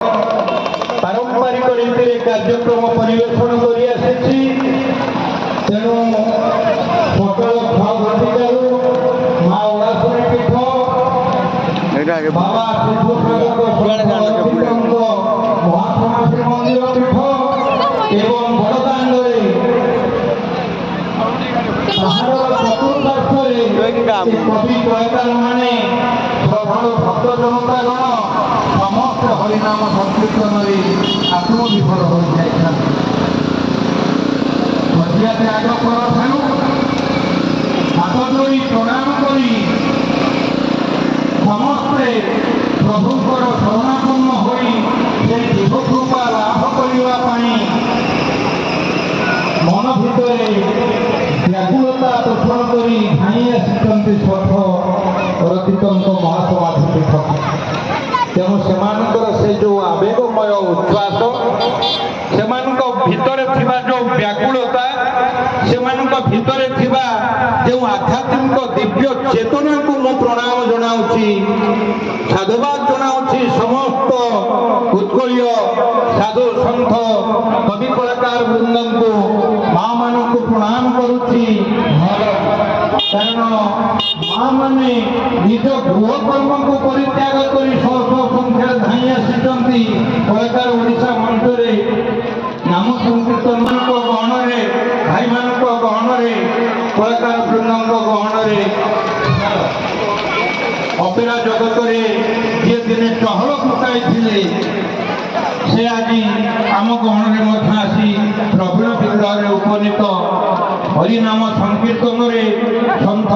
ପାରମ୍ପରିକ ରୀତିରେ କାର୍ଯ୍ୟକ୍ରମ ପରିବେଷଣ କରି ଆସିଛି। ତେଣୁ ସକାଳ 6 ଘଟିକାରୁ ମା ଓଳାଶୁଣୀ ପୀଠ ବାବା ମହାସମାଧି ମନ୍ଦିର ପୀଠ ଏବଂ ବଡ଼ଦାଣ୍ଡରେ ପାହାଡ଼ର ଚତୁଃପାର୍ଶ୍ୱରେ କବି କଳାକାରମାନେ ଶ୍ରଦ୍ଧାଳୁ ଭକ୍ତ ଜନତାଗଣ ସମସ୍ତେ ହରିନାମ ସଂକୀର୍ତ୍ତନରେ ଆତ୍ମବିଭୋର ହୋଇଯାଇଥାନ୍ତି। ମଝିଆ ତ୍ୟାଗ କରଠାରୁ ହାତ ଯୋଡ଼ି ପ୍ରଣାମ କରି ସମସ୍ତେ ପ୍ରଭୁଙ୍କର ଶରଣାପନ୍ନ ହୋଇ ସେ ଦିବକୃପା ଲାଭ କରିବା ପାଇଁ ମନ ଭିତରେ ବ୍ୟାକୁଳତା ପୋଷଣ କରି ଧାଇଁ ଆସିଛନ୍ତି ସ୍ୱର୍ଗ ରଚିତଙ୍କ ମହାସମାଧି ପୀଠ। ତେଣୁ ସେମାନଙ୍କର ସେ ଯେଉଁ ଆବେଗମୟ ଉଚ୍ଛ୍ୱାସ, ସେମାନଙ୍କ ଭିତରେ ଥିବା ଯେଉଁ ବ୍ୟାକୁଳତା, ସେମାନଙ୍କ ଭିତରେ ଥିବା ଯେଉଁ ଆଧ୍ୟାତ୍ମିକ ଦିବ୍ୟ ଚେତନାକୁ ମୁଁ ପ୍ରଣାମ ଜଣାଉଛି, ସାଧୁବାଦ ଜଣାଉଛି। ସମସ୍ତ ଉତ୍କଳୀୟ ସାଧୁ ସନ୍ଥ କବି କଳାକାର ବୃନ୍ଦଙ୍କୁ ମା ମାନଙ୍କୁ ପ୍ରଣାମ କରୁଛି। କାରଣ ମା ମାନେ ନିଜ ଗୃହ କର୍ମକୁ ପରିତ୍ୟାଗ କରି ଶହ ଶହ ସଂଖ୍ୟାରେ ଧାଇଁ ଆସିଛନ୍ତି କଳାକାର ଓଡ଼ିଶା ମଞ୍ଚରେ ନାମ ସଂକୀର୍ତ୍ତନଙ୍କ ଗହଣରେ, ଭାଇମାନଙ୍କ ଗହଣରେ, କଳାକାର ବୃନ୍ଦଙ୍କ ଗହଣରେ, ଅପେରା ଜଗତରେ ଯିଏ ଦିନେ ଚହଳ ପକାଇଥିଲେ ସେ ଆଜି ଆମ ଗହଣରେ ମଧ୍ୟ ଆସି ପ୍ରବୀଣ ବିଗ୍ରହରେ ଉପନୀତ। ହରିନାମ ସଂକୀର୍ତ୍ତନରେ ସନ୍ଥ